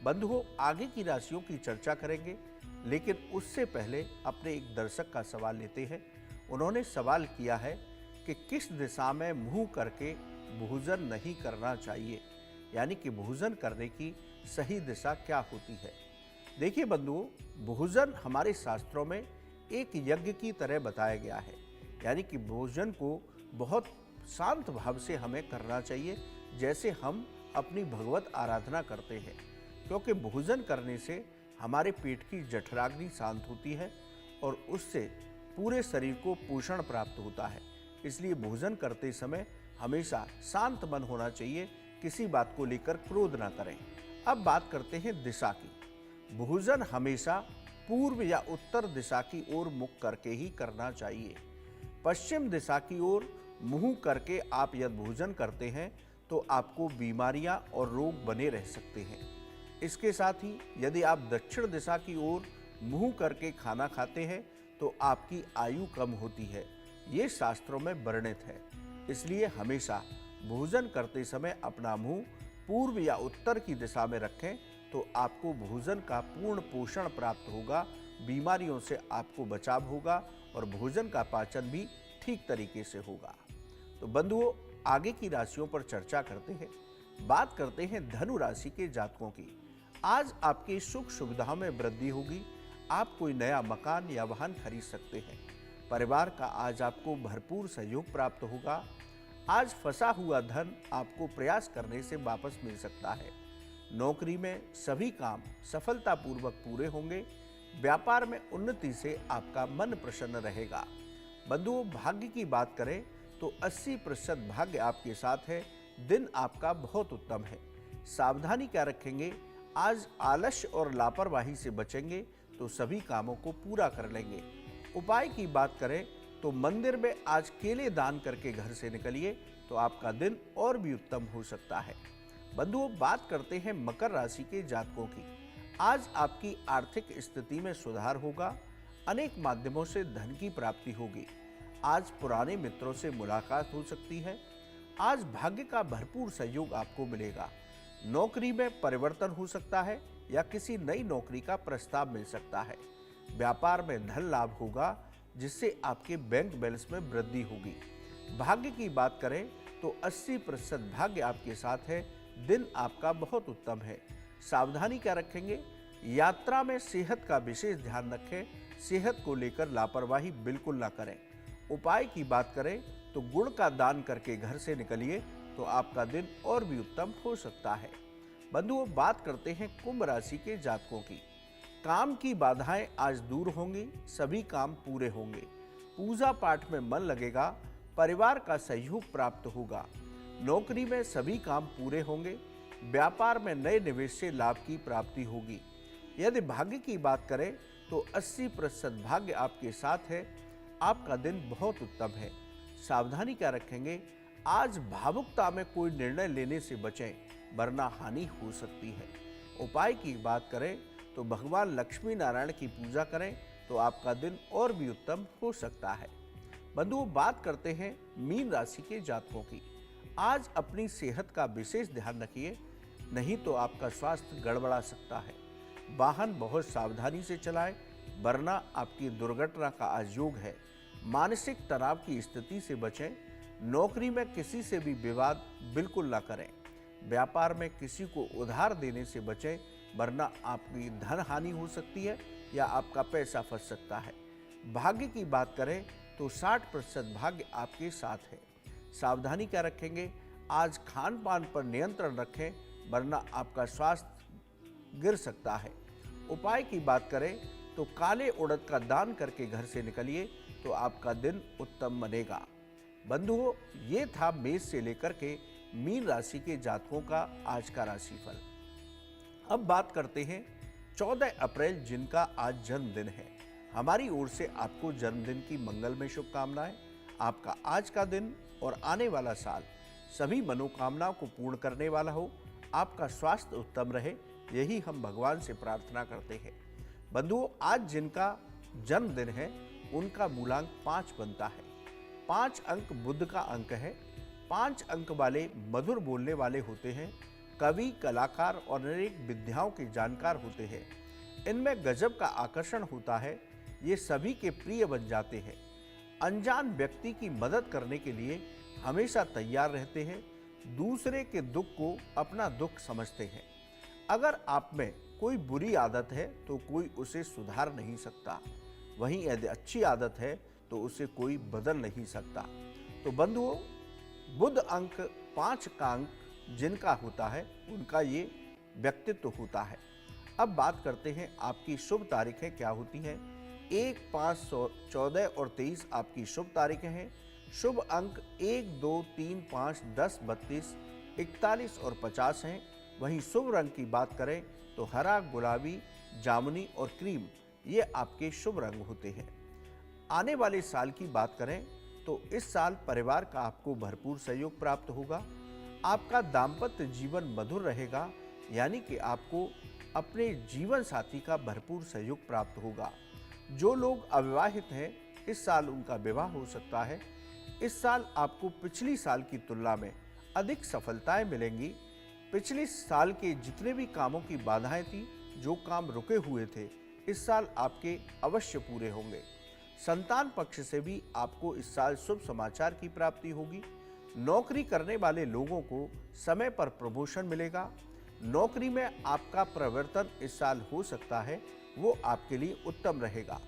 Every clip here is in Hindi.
बंधुओं, आगे की राशियों की चर्चा करेंगे, लेकिन उससे पहले अपने एक दर्शक का सवाल लेते हैं। उन्होंने सवाल किया है कि किस दिशा में मुंह करके भोजन नहीं करना चाहिए, यानी कि भोजन करने की सही दिशा क्या होती है। देखिए बंधुओं, भोजन हमारे शास्त्रों में एक यज्ञ की तरह बताया गया है, यानी कि भोजन को बहुत शांत भाव से हमें करना चाहिए, जैसे हम अपनी भगवत आराधना करते हैं। क्योंकि भोजन करने से हमारे पेट की जठराग्नि शांत होती है और उससे पूरे शरीर को पोषण प्राप्त होता है। इसलिए भोजन करते समय हमेशा शांत मन होना चाहिए, किसी बात को लेकर क्रोध ना करें। अब बात करते हैं दिशा की। भोजन हमेशा पूर्व या उत्तर दिशा की ओर मुख करके ही करना चाहिए। पश्चिम दिशा की ओर मुंह करके आप यदि भोजन करते हैं तो आपको बीमारियां और रोग बने रह सकते हैं। इसके साथ ही यदि आप दक्षिण दिशा की ओर मुंह करके खाना खाते हैं तो आपकी आयु कम होती है। ये शास्त्रों में वर्णित है। इसलिए हमेशा भोजन करते समय अपना मुंह पूर्व या उत्तर की दिशा में रखें तो आपको भोजन का पूर्ण पोषण प्राप्त होगा, बीमारियों से आपको बचाव होगा और भोजन का पाचन भी ठीक तरीके से होगा। तो बंधुओं, आगे की राशियों पर चर्चा करते हैं। बात करते हैं धनु राशि के जातकों की। आज आपकी सुख सुविधाओं में वृद्धि होगी। आप कोई नया मकान या वाहन खरीद सकते हैं। परिवार का आज आपको भरपूर सहयोग प्राप्त होगा। आज फंसा हुआ धन आपको प्रयास करने से वापस मिल सकता है। नौकरी में सभी काम सफलतापूर्वक पूरे होंगे। व्यापार में उन्नति से आपका मन प्रसन्न रहेगा। बंधुओं, भाग्य की बात करें तो 80% भाग्य आपके साथ है। दिन आपका बहुत उत्तम है। सावधानी क्या रखेंगे? आज आलस्य और लापरवाही से बचेंगे तो सभी कामों को पूरा कर लेंगे। उपाय की बात करें तो मंदिर में आज केले दान करके घर से निकलिए तो आपका दिन और भी उत्तम हो सकता है। बंधुओं, बात करते हैं मकर राशि के जातकों की। आज आपकी आर्थिक स्थिति में सुधार होगा। अनेक माध्यमों से धन की प्राप्ति होगी। आज पुराने मित्रों से मुलाकात हो सकती है। आज भाग्य का भरपूर सहयोग आपको मिलेगा। नौकरी में परिवर्तन हो सकता है या किसी नई नौकरी का प्रस्ताव मिल सकता है। व्यापार में धन लाभ होगा, जिससे आपके बैंक बैलेंस में वृद्धि होगी। भाग्य की बात करें तो 80% भाग्य आपके साथ है। दिन आपका बहुत उत्तम है। सावधानी क्या रखेंगे? यात्रा में सेहत का विशेष ध्यान रखें। सेहत को लेकर लापरवाही बिल्कुल ना करें। उपाय की बात करें तो गुड़ का दान करके घर से निकलिए तो आपका दिन और भी उत्तम हो सकता है। बंधुओं, बात करते हैं कुंभ राशि के जातकों की। काम की बाधाएं आज दूर होंगी। सभी काम पूरे होंगे। पूजा पाठ में मन लगेगा। परिवार का सहयोग प्राप्त होगा। नौकरी में सभी काम पूरे होंगे। व्यापार में नए निवेश से लाभ की प्राप्ति होगी। यदि भाग्य की बात करें तो 80% भाग्य आपके साथ है। आपका दिन बहुत उत्तम है। सावधानी क्या रखेंगे? आज भावुकता में कोई निर्णय लेने से बचें, वरना हानि हो सकती है। उपाय की बात करें तो भगवान लक्ष्मी नारायण की पूजा करें तो आपका दिन और भी उत्तम हो सकता है। बंधुओं, बात करते हैं मीन राशि के जातकों की। आज अपनी सेहत का विशेष ध्यान रखिए, नहीं तो आपका स्वास्थ्य गड़बड़ा सकता है। वाहन बहुत सावधानी से चलाएं, वरना आपकी दुर्घटना का आज योग है। मानसिक तनाव की स्थिति से बचें। नौकरी में किसी से भी विवाद बिल्कुल ना करें। व्यापार में किसी को उधार देने से बचें, वरना आपकी धन हानि हो सकती है या आपका पैसा फंस सकता है। भाग्य की बात करें तो 60% भाग्य आपके साथ है। सावधानी क्या रखेंगे? आज खान पान पर नियंत्रण रखें, वरना आपका स्वास्थ्य गिर सकता है। उपाय की बात करें तो काले उड़द का दान करके घर से निकलिए तो आपका दिन उत्तम बनेगा। बंधुओं, ये था मेष से लेकर के मीन राशि के जातकों का आज का राशिफल। अब बात करते हैं 14 अप्रैल जिनका आज जन्मदिन है। हमारी ओर से आपको जन्मदिन की मंगलमय शुभकामनाएं। आपका आज का दिन और आने वाला साल सभी मनोकामनाओं को पूर्ण करने वाला हो। आपका स्वास्थ्य उत्तम रहे, यही हम भगवान से प्रार्थना करते हैं। बंधुओं, आज जिनका जन्मदिन है उनका मूलांक 5 बनता है। 5 अंक बुध का अंक है। 5 अंक वाले मधुर बोलने वाले होते हैं। कवि, कलाकार और अनेक विद्याओं के जानकार होते हैं। इनमें गजब का आकर्षण होता है, ये सभी के प्रिय बन जाते हैं। अनजान व्यक्ति की मदद करने के लिए हमेशा तैयार रहते हैं, दूसरे के दुख को अपना दुख समझते हैं। अगर आप में कोई बुरी आदत है तो कोई उसे सुधार नहीं सकता, वहीं यदि अच्छी आदत है तो उसे कोई बदल नहीं सकता। तो बंधुओं, बुध अंक 5 का अंक जिनका होता है उनका ये व्यक्तित्व होता है। अब बात करते हैं आपकी शुभ तारीखें क्या होती हैं। 1, 5, 14 और 23 आपकी शुभ तारीखें हैं। शुभ अंक 1, 2, 3, 5, 10, 32, 41 और 50 हैं। वहीं शुभ रंग की बात करें तो हरा, गुलाबी, जामुनी और क्रीम ये आपके शुभ रंग होते हैं। आने वाले साल की बात करें तो इस साल परिवार का आपको भरपूर सहयोग प्राप्त होगा। आपका दाम्पत्य जीवन मधुर रहेगा, यानी कि आपको अपने जीवन साथी का भरपूर सहयोग प्राप्त होगा। जो लोग अविवाहित हैं, इस साल उनका विवाह हो सकता है। इस साल आपको पिछली साल की तुलना में अधिक सफलताएं मिलेंगी। पिछले साल के जितने भी कामों की बाधाएं थी, जो काम रुके हुए थे, इस साल आपके अवश्य पूरे होंगे। संतान पक्ष से भी आपको इस साल शुभ समाचार की प्राप्ति होगी। नौकरी करने वाले लोगों को समय पर प्रमोशन मिलेगा। नौकरी में आपका परिवर्तन इस साल हो सकता है, वो आपके लिए उत्तम रहेगा।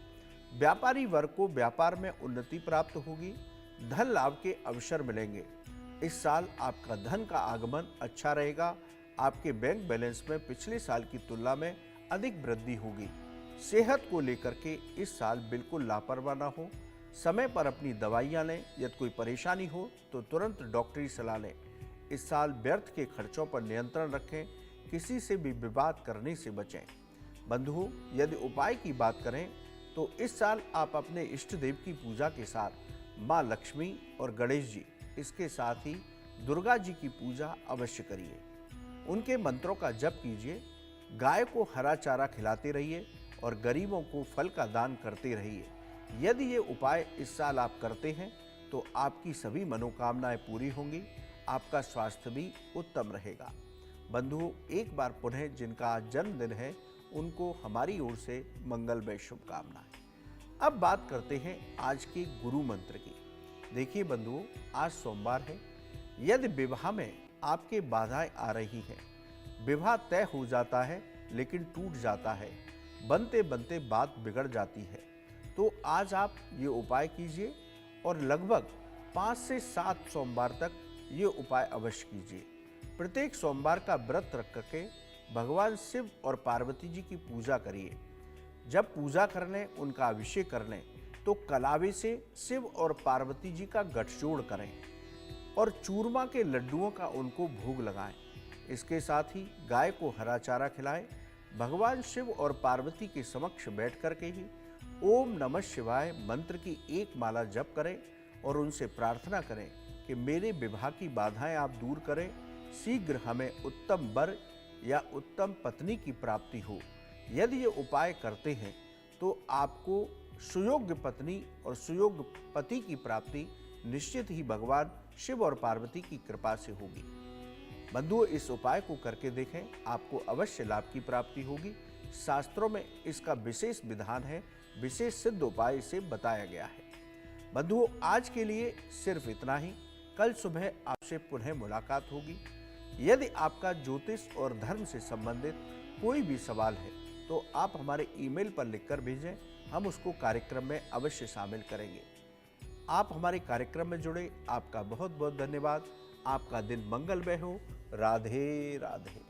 व्यापारी वर्ग को व्यापार में उन्नति प्राप्त होगी। धन लाभ के अवसर मिलेंगे। इस साल आपका धन का आगमन अच्छा रहेगा। आपके बैंक बैलेंस में पिछले साल की तुलना में अधिक वृद्धि होगी। सेहत को लेकर के इस साल बिल्कुल लापरवाह ना हो। समय पर अपनी दवाइयाँ लें। यदि कोई परेशानी हो तो तुरंत डॉक्टरी सलाह लें। इस साल व्यर्थ के खर्चों पर नियंत्रण रखें। किसी से भी विवाद करने से बचें। बंधुओं, यदि उपाय की बात करें तो इस साल आप अपने इष्ट देव की पूजा के साथ माँ लक्ष्मी और गणेश जी, इसके साथ ही दुर्गा जी की पूजा अवश्य करिए। उनके मंत्रों का जप कीजिए। गाय को हरा चारा खिलाते रहिए और गरीबों को फल का दान करते रहिए। यदि ये उपाय इस साल आप करते हैं तो आपकी सभी मनोकामनाएं पूरी होंगी। आपका स्वास्थ्य भी उत्तम रहेगा। बंधुओं, एक बार पुनः जिनका आज जन्मदिन है उनको हमारी ओर से मंगलमय शुभकामनाएं। अब बात करते हैं आज के गुरु मंत्र की। देखिए बंधुओं, आज सोमवार है। यदि विवाह में आपके बाधाएं आ रही हैं, विवाह तय हो जाता है लेकिन टूट जाता है, बनते बनते बात बिगड़ जाती है, तो आज आप ये उपाय कीजिए और लगभग 5 से 7 सोमवार तक ये उपाय अवश्य कीजिए। प्रत्येक सोमवार का व्रत रख करके भगवान शिव और पार्वती जी की पूजा करिए। जब पूजा कर लें, उनका अभिषेक कर लें, तो कलावे से शिव और पार्वती जी का गठजोड़ करें और चूरमा के लड्डुओं का उनको भोग लगाएं। इसके साथ ही गाय को हरा चारा खिलाएं। भगवान शिव और पार्वती के समक्ष बैठ करके ही ओम नमः शिवाय मंत्र की एक माला जप करें और उनसे प्रार्थना करें कि मेरे विवाह की बाधाएं आप दूर करें। शीघ्र हमें उत्तम वर या उत्तम पत्नी की प्राप्ति हो। यदि ये उपाय करते हैं तो आपको सुयोग्य पत्नी और सुयोग्य पति की प्राप्ति निश्चित ही भगवान शिव और पार्वती की कृपा से होगी। बंधुओं, इस उपाय को करके देखें, आपको अवश्य लाभ की प्राप्ति होगी। शास्त्रों में इसका विशेष विधान है, विशेष सिद्ध उपाय इसे बताया गया है। बंधुओं, आज के लिए सिर्फ इतना ही। कल सुबह आपसे पुनः मुलाकात होगी। यदि आपका ज्योतिष और धर्म से संबंधित कोई भी सवाल है तो आप हमारे ईमेल पर लिखकर भेजें, हम उसको कार्यक्रम में अवश्य शामिल करेंगे। आप हमारे कार्यक्रम में जुड़े, आपका बहुत बहुत धन्यवाद। आपका दिन मंगलमय हो। राधे राधे।